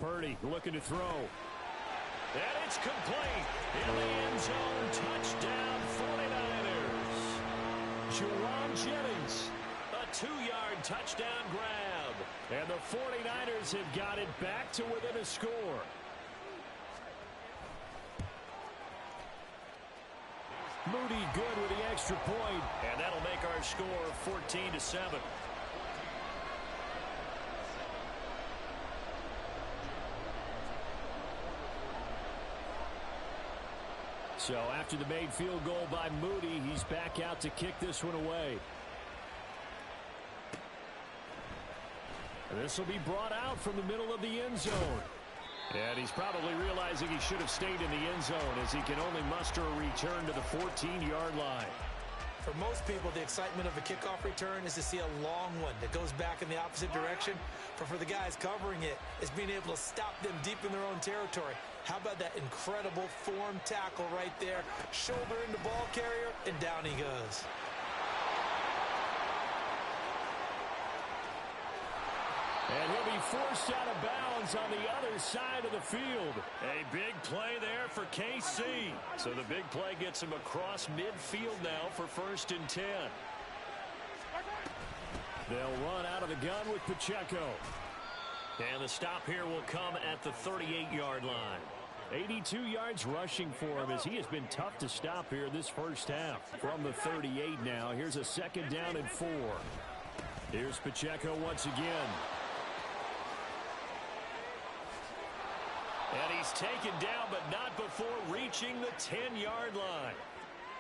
Purdy looking to throw. And it's complete. In the end zone, touchdown 49ers. Jerron Jennings, a 2-yard touchdown grab. And the 49ers have got it back to within a score. Moody good with the extra point, and that'll make our score 14-7. So after the made field goal by Moody, he's back out to kick this one away. This will be brought out from the middle of the end zone. And he's probably realizing he should have stayed in the end zone as he can only muster a return to the 14-yard line. For most people, the excitement of a kickoff return is to see a long one that goes back in the opposite direction. But for the guys covering it, it's being able to stop them deep in their own territory. How about that incredible form tackle right there? Shoulder into ball carrier, and down he goes. And he'll be forced out of bounds on the other side of the field. A big play there for KC. So the big play gets him across midfield now for 1st and 10. They'll run out of the gun with Pacheco. And the stop here will come at the 38-yard line. 82 yards rushing for him as he has been tough to stop here this first half. From the 38 now, here's a 2nd down and 4. Here's Pacheco once again. And he's taken down, but not before reaching the 10-yard line.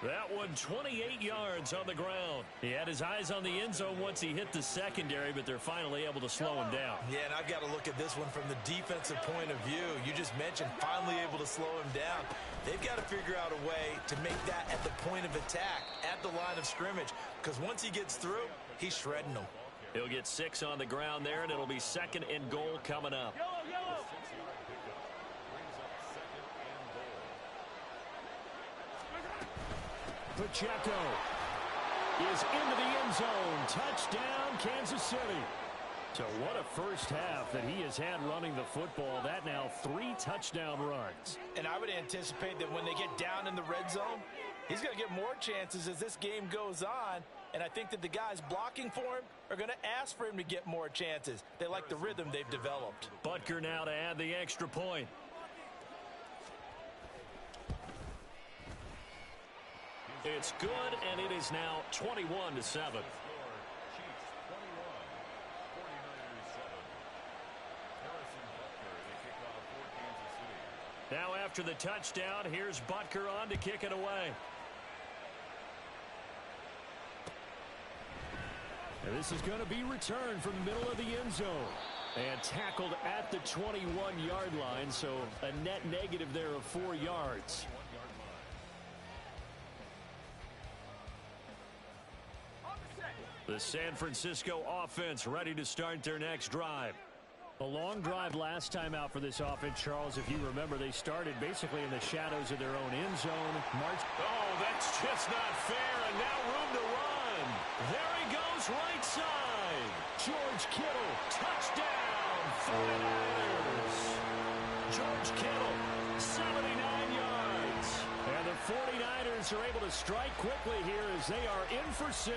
That one 28 yards on the ground. He had his eyes on the end zone once he hit the secondary, but they're finally able to slow him down. Yeah, and I've got to look at this one from the defensive point of view. You just mentioned finally able to slow him down. They've got to figure out a way to make that at the point of attack, at the line of scrimmage, because once he gets through, he's shredding them. He'll get 6 on the ground there, and it'll be 2nd and goal coming up. Pacheco is into the end zone. Touchdown, Kansas City. So what a first half that he has had running the football. That now 3 touchdown runs. And I would anticipate that when they get down in the red zone, he's going to get more chances as this game goes on. And I think that the guys blocking for him are going to ask for him to get more chances. They like the rhythm they've developed. Butker now to add the extra point. It's good, and it is now 21-7. Now after the touchdown, here's Butker on to kick it away. And this is going to be returned from the middle of the end zone. And tackled at the 21-yard line, so a net negative there of 4 yards. The San Francisco offense ready to start their next drive. A long drive last time out for this offense, Charles. If you remember, they started basically in the shadows of their own end zone. Oh, that's just not fair, and now room to run. There he goes, right side. George Kittle, touchdown, 49ers. George Kittle, 79 yards. And the 49ers are able to strike quickly here as they are in for 6.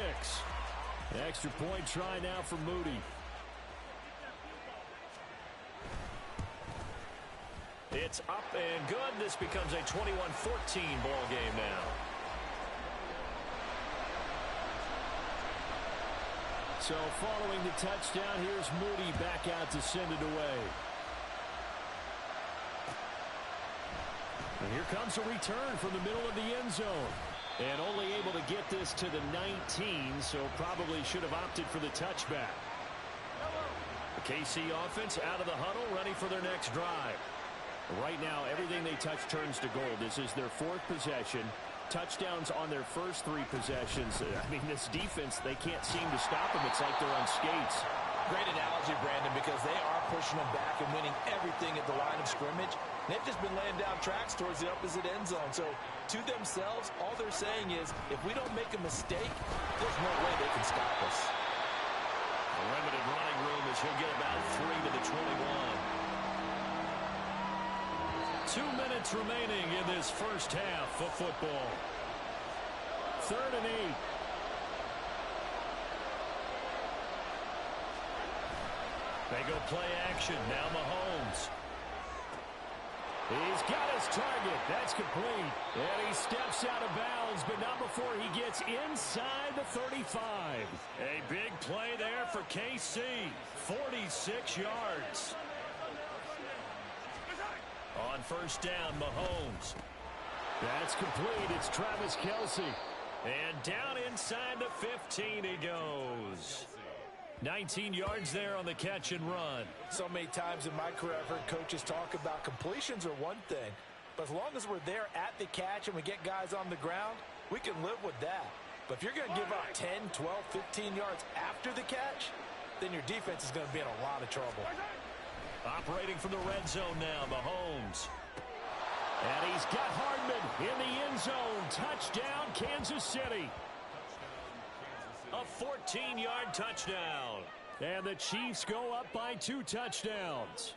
Extra point try now for Moody. It's up and good. This becomes a 21-14 ball game now. So following the touchdown, here's Moody back out to send it away. And here comes a return from the middle of the end zone. And only able to get this to the 19, so probably should have opted for the touchback. The KC offense out of the huddle, ready for their next drive. Right now, everything they touch turns to gold. This is their 4th possession. Touchdowns on their first 3 possessions. I mean, this defense, they can't seem to stop them. It's like they're on skates. Great analogy, Brandon, because they are pushing them back and winning everything at the line of scrimmage. They've just been laying down tracks towards the opposite end zone. So to themselves, all they're saying is, if we don't make a mistake, there's no way they can stop us. A limited running room as he'll get about 3 to the 21. 2 minutes remaining in this first half of football. 3rd and 8. They go play action. Now Mahomes. He's got his target. That's complete. And he steps out of bounds, but not before he gets inside the 35. A big play there for KC. 46 yards. On first down, Mahomes. That's complete. It's Travis Kelce. And down inside the 15 he goes. 19 yards there on the catch and run. So many times in my career, I've heard coaches talk about completions are one thing. But as long as we're there at the catch and we get guys on the ground, we can live with that. But if you're going to give up 10, 12, 15 yards after the catch, then your defense is going to be in a lot of trouble. Operating from the red zone now, Mahomes. And he's got Hardman in the end zone. Touchdown, Kansas City. A 14-yard touchdown. And the Chiefs go up by 2 touchdowns.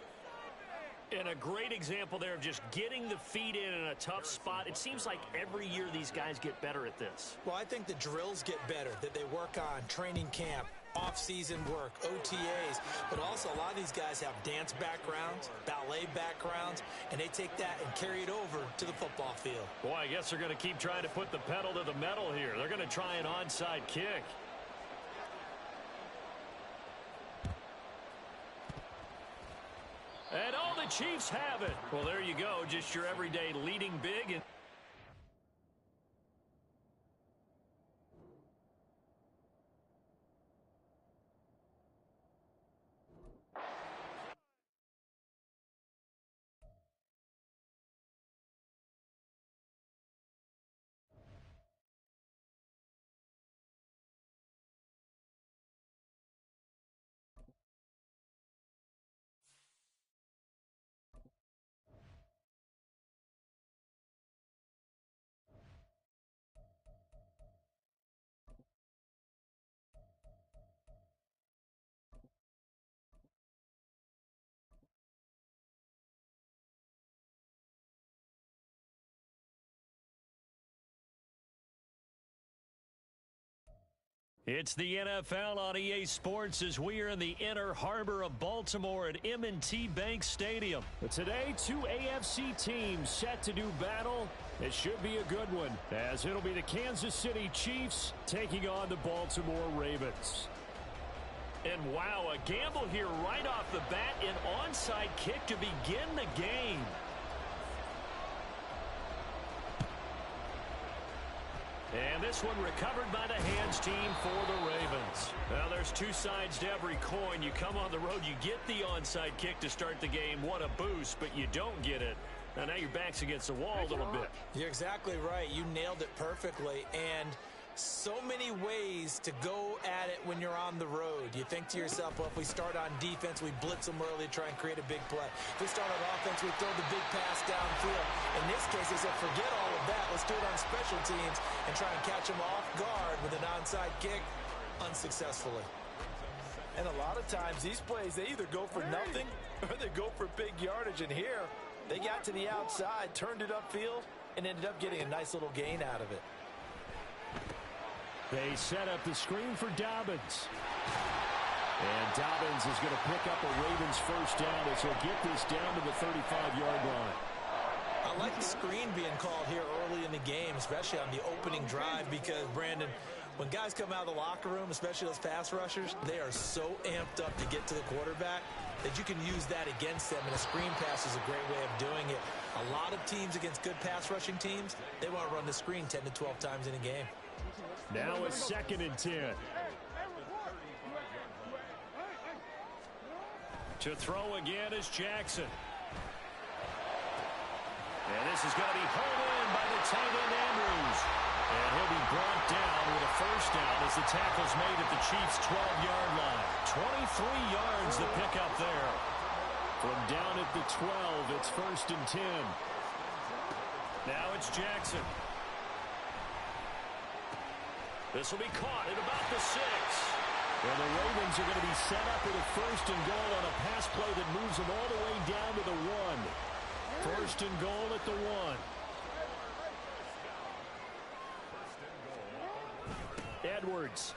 And a great example there of just getting the feet in a tough spot. It seems like every year these guys get better at this. Well, I think the drills get better that they work on, training camp, off-season work, OTAs. But also a lot of these guys have dance backgrounds, ballet backgrounds, and they take that and carry it over to the football field. Boy, I guess they're going to keep trying to put the pedal to the metal here. They're going to try an onside kick. And all the Chiefs have it. Well, there you go. Just your everyday leading big. And it's the NFL on EA Sports as we are in the inner harbor of Baltimore at M&T Bank Stadium. But today, 2 AFC teams set to do battle. It should be a good one, as it'll be the Kansas City Chiefs taking on the Baltimore Ravens. And wow, a gamble here right off the bat, an onside kick to begin the game. And this one recovered by the hands team for the Ravens. Well, there's 2 sides to every coin. You come on the road, you get the onside kick to start the game. What a boost, but you don't get it. Now your back's against the wall a little bit. You're exactly right. You nailed it perfectly. And so many ways to go at it when you're on the road. You think to yourself, well, if we start on defense, we blitz them early, try and create a big play. If we start on offense, we throw the big pass downfield. In this case, they said, forget all of that. Let's do it on special teams and try and catch them off guard with an onside kick unsuccessfully. And a lot of times, these plays, they either go for nothing or they go for big yardage. And here, they got to the outside, turned it upfield, and ended up getting a nice little gain out of it. They set up the screen for Dobbins. And Dobbins is going to pick up a Ravens first down as he'll get this down to the 35-yard line. I like the screen being called here early in the game, especially on the opening drive, because, Brandon, when guys come out of the locker room, especially those pass rushers, they are so amped up to get to the quarterback that you can use that against them, and a screen pass is a great way of doing it. A lot of teams against good pass rushing teams, they want to run the screen 10 to 12 times in a game. Now a 2nd and 10. To throw again is Jackson. And this is going to be hauled in by the tight end Andrews. And he'll be brought down with a first down as the tackle's made at the Chiefs' 12-yard line. 23 yards the pickup there. From down at the 12, it's 1st and 10. Now it's Jackson. This will be caught at about the 6. And the Ravens are going to be set up with a 1st and goal on a pass play that moves them all the way down to the 1. First and goal at the 1. Edwards.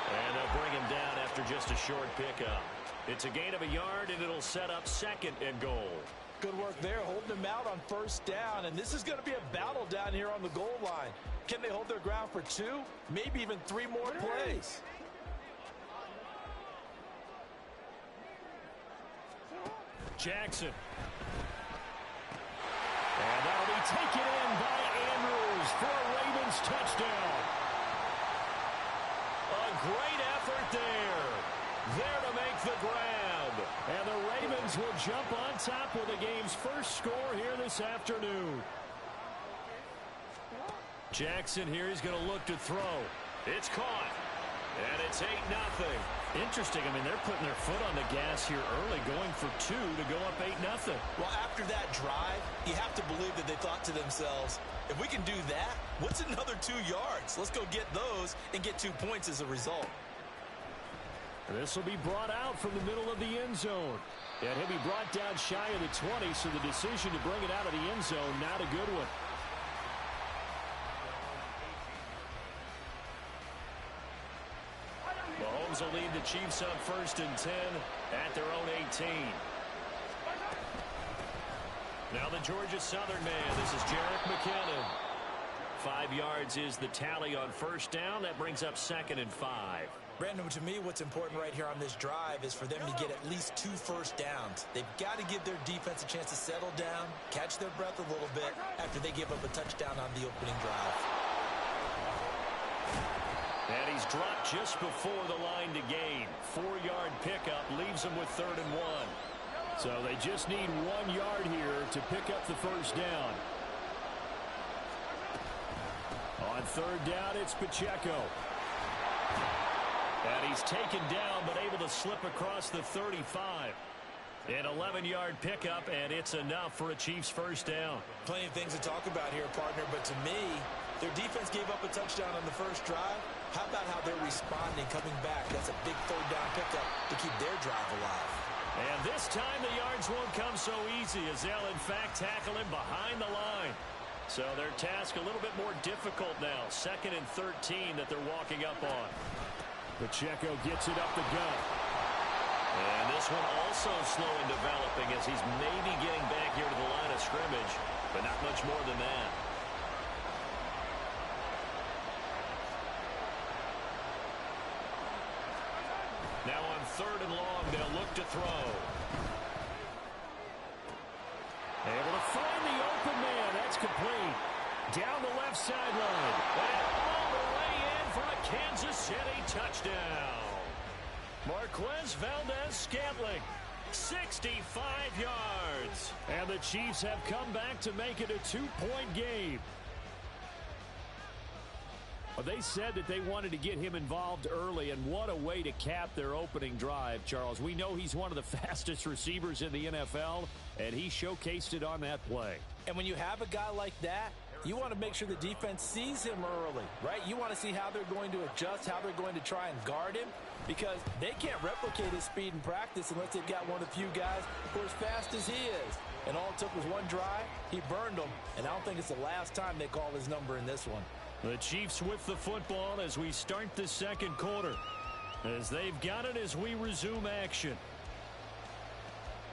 And they'll bring him down after just a short pickup. It's a gain of a yard, and it'll set up second and goal. Good work there, holding him out on first down. And this is going to be a battle down here on the goal line. Can they hold their ground for 2, maybe even 3 more plays? Jackson. And that'll be taken in by Andrews for a Ravens touchdown. A great effort there. There to make the grab. And the Ravens will jump on top with the game's first score here this afternoon. Jackson here, he's going to look to throw. It's caught. And it's 8-0. Interesting. I mean, they're putting their foot on the gas here early, going for 2 to go up 8-0. Well, after that drive, you have to believe that they thought to themselves, if we can do that, what's another 2 yards? Let's go get those and get 2 points as a result. This will be brought out from the middle of the end zone. And he'll be brought down shy of the 20, so the decision to bring it out of the end zone, not a good one. Mahomes will lead the Chiefs up first and 10 at their own 18. Now the Georgia Southern man. This is Jerick McKinnon. 5 yards is the tally on first down. That brings up second and 5. Brandon, to me, what's important right here on this drive is for them to get at least 2 first downs. They've got to give their defense a chance to settle down, catch their breath a little bit after they give up a touchdown on the opening drive. And he's dropped just before the line to gain. 4-yard pickup leaves him with 3rd and 1. So they just need 1 yard here to pick up the first down. On 3rd down, it's Pacheco. And he's taken down, but able to slip across the 35. An 11-yard pickup, and it's enough for a Chiefs first down. Plenty of things to talk about here, partner, but to me, their defense gave up a touchdown on the first drive. How about how they're responding, coming back? That's a big 3rd down pickup to keep their drive alive. And this time the yards won't come so easy as they'll, in fact, tackle him behind the line. So their task a little bit more difficult now. 2nd and 13 that they're walking up on. Pacheco gets it up the gut. And this one also slow in developing as he's maybe getting back here to the line of scrimmage, but not much more than that. Now on 3rd and long, they'll look to throw. Able to find the open man. That's complete. Down the left sideline. And all the way in for a Kansas City touchdown. Marquez Valdez-Scantling, 65 yards. And the Chiefs have come back to make it a 2-point game. Well, they said that they wanted to get him involved early, and what a way to cap their opening drive, Charles. We know he's one of the fastest receivers in the NFL, and he showcased it on that play. And when you have a guy like that, you want to make sure the defense sees him early, right? You want to see how they're going to adjust, how they're going to try and guard him, because they can't replicate his speed in practice unless they've got one of the few guys who are as fast as he is. And all it took was one drive. He burned them, and I don't think it's the last time they call his number in this one. The Chiefs with the football as we start the second quarter. As they've got it as we resume action.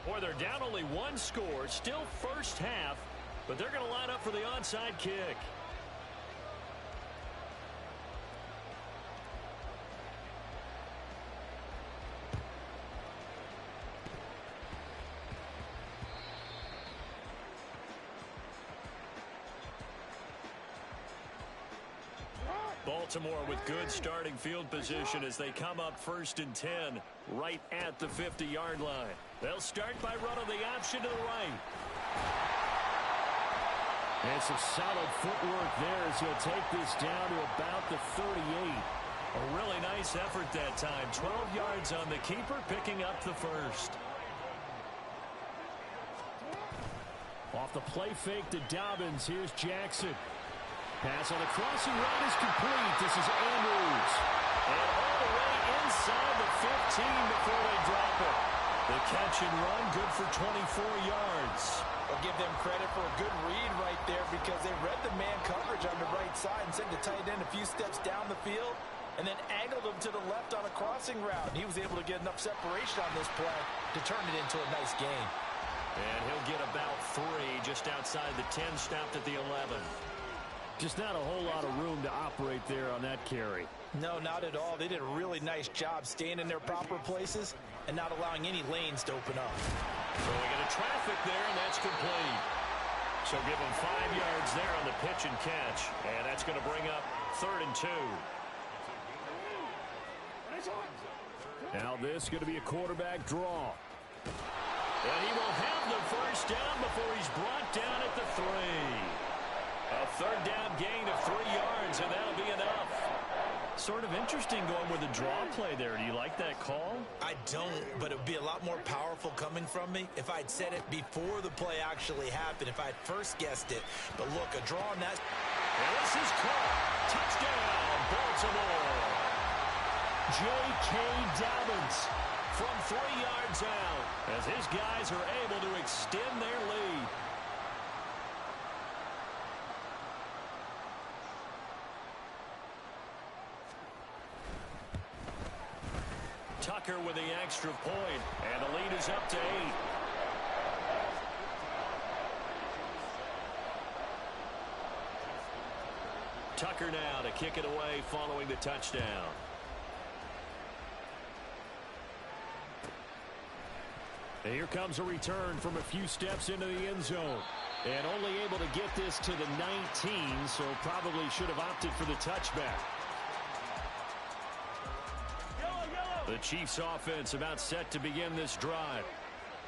Boy, they're down only 1 score, still first half, but they're going to line up for the onside kick. Baltimore with good starting field position as they come up 1st and 10 right at the 50-yard line. They'll start by running the option to the right. And some solid footwork there as he'll take this down to about the 38. A really nice effort that time. 12 yards on the keeper, picking up the first. Off the play fake to Dobbins. Here's Jackson. Pass on the crossing route is complete. This is Andrews. And all the way inside the 15 before they drop it. The catch and run, good for 24 yards. I'll give them credit for a good read right there because they read the man coverage on the right side and sent the tight end a few steps down the field and then angled him to the left on a crossing route. He was able to get enough separation on this play to turn it into a nice gain. And he'll get about 3 just outside the 10, stopped at the 11. Just not a whole lot of room to operate there on that carry. No, not at all. They did a really nice job staying in their proper places and not allowing any lanes to open up. Throwing into traffic there, and that's complete. So give him 5 yards there on the pitch and catch. And that's going to bring up 3rd and 2. Now this is going to be a quarterback draw. And he will have the first down before he's brought down at the 3. A 3rd down gain of 3 yards, and that'll be enough. Sort of interesting going with a draw play there. Do you like that call? I don't, but it would be a lot more powerful coming from me if I'd said it before the play actually happened, if I'd first guessed it. But look, a draw on that. And this is caught. Touchdown, Baltimore. J.K. Dobbins from 3 yards out as his guys are able to extend their lead. Tucker with the extra point, and the lead is up to 8. Tucker now to kick it away following the touchdown. And here comes a return from a few steps into the end zone. And only able to get this to the 19, so probably should have opted for the touchback. The Chiefs offense about set to begin this drive.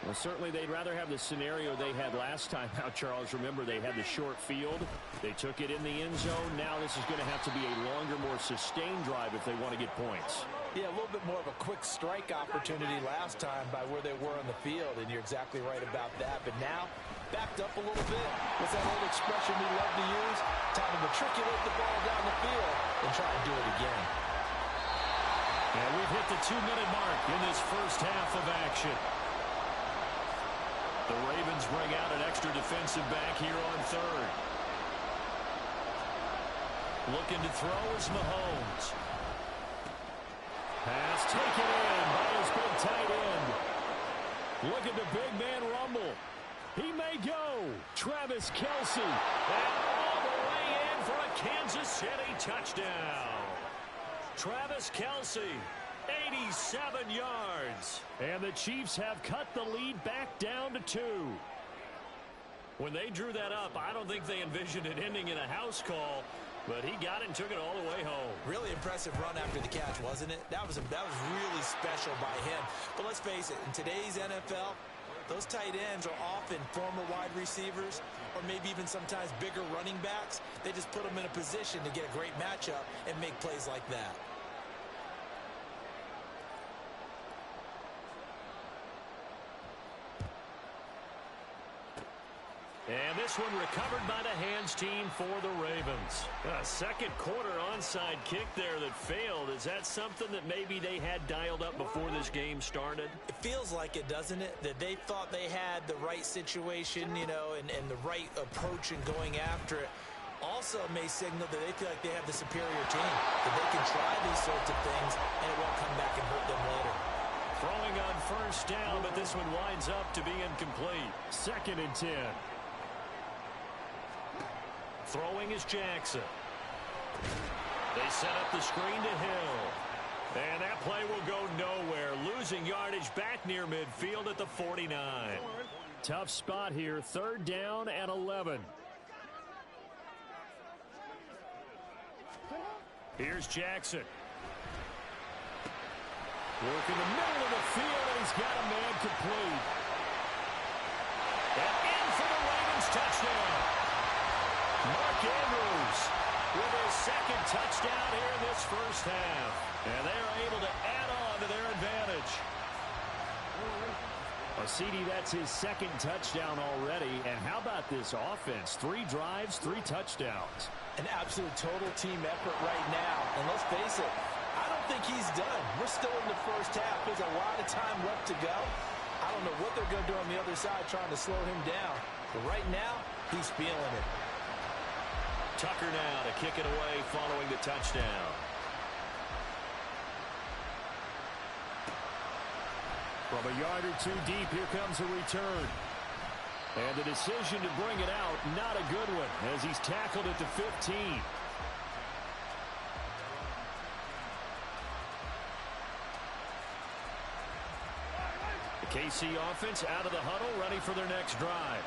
Well, certainly they'd rather have the scenario they had last time out, Charles. Remember, they had the short field. They took it in the end zone. Now this is going to have to be a longer, more sustained drive if they want to get points. Yeah, a little bit more of a quick strike opportunity last time by where they were on the field, and you're exactly right about that. But now, backed up a little bit. What's that old expression we love to use? Time to matriculate the ball down the field and try to do it again. And we've hit the 2-minute mark in this first half of action. The Ravens bring out an extra defensive back here on 3rd. Looking to throw is Mahomes. Pass taken in by his big tight end. Look at the big man rumble. He may go. Travis Kelce. And all the way in for a Kansas City touchdown. Travis Kelce, 87 yards. And the Chiefs have cut the lead back down to 2. When they drew that up, I don't think they envisioned it ending in a house call, but he got it and took it all the way home. Really impressive run after the catch, wasn't it? That was really special by him. But let's face it, in today's NFL, those tight ends are often former wide receivers or maybe even sometimes bigger running backs. They just put them in a position to get a great matchup and make plays like that. And this one recovered by the hands team for the Ravens. A second quarter onside kick there that failed. Is that something that maybe they had dialed up before this game started? It feels like it, doesn't it? That they thought they had the right situation, you know, and the right approach in going after it. Also may signal that they feel like they have the superior team, that they can try these sorts of things and it won't come back and hurt them later. Throwing on first down, but this one winds up to be incomplete. 2nd and 10. Throwing is Jackson. They set up the screen to Hill. And that play will go nowhere. Losing yardage back near midfield at the 49. Tough spot here. 3rd down and 11. Here's Jackson. Working the middle of the field, and he's got a man complete. And in for the Ravens touchdown. Mark Andrews with his 2nd touchdown here in this first half. And they are able to add on to their advantage. CD, that's his 2nd touchdown already. And how about this offense? 3 drives, 3 touchdowns. An absolute total team effort right now. And let's face it, I don't think he's done. We're still in the first half. There's a lot of time left to go. I don't know what they're going to do on the other side trying to slow him down. But right now, he's feeling it. Tucker now to kick it away following the touchdown. From a yard or two deep, here comes a return. And the decision to bring it out, not a good one, as he's tackled at the 15. The KC offense out of the huddle, ready for their next drive.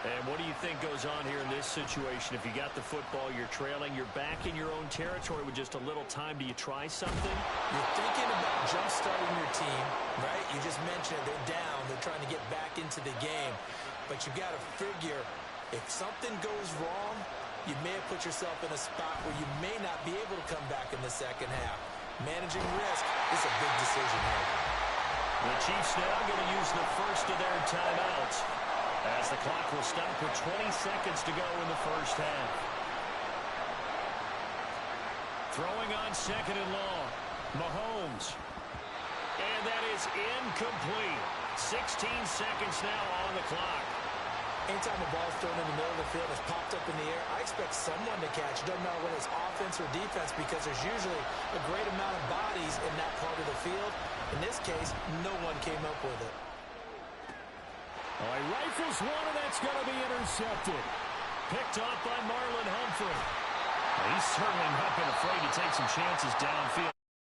And what do you think goes on here in this situation? If you got the football, you're trailing, you're back in your own territory with just a little time. Do you try something? You're thinking about jump-starting your team, right? You just mentioned they're down. They're trying to get back into the game. But you've got to figure, if something goes wrong, you may have put yourself in a spot where you may not be able to come back in the second half. Managing risk is a big decision here. The Chiefs now going to use the first of their timeouts, as the clock will stop with 20 seconds to go in the first half. Throwing on second and long. Mahomes. And that is incomplete. 16 seconds now on the clock. Anytime a ball's thrown in the middle of the field, it's popped up in the air, I expect someone to catch. It doesn't matter whether it's offense or defense, because there's usually a great amount of bodies in that part of the field. In this case, no one came up with it. Oh, he rifles one, and that's going to be intercepted. Picked off by Marlon Humphrey. He's certainly not been afraid to take some chances downfield.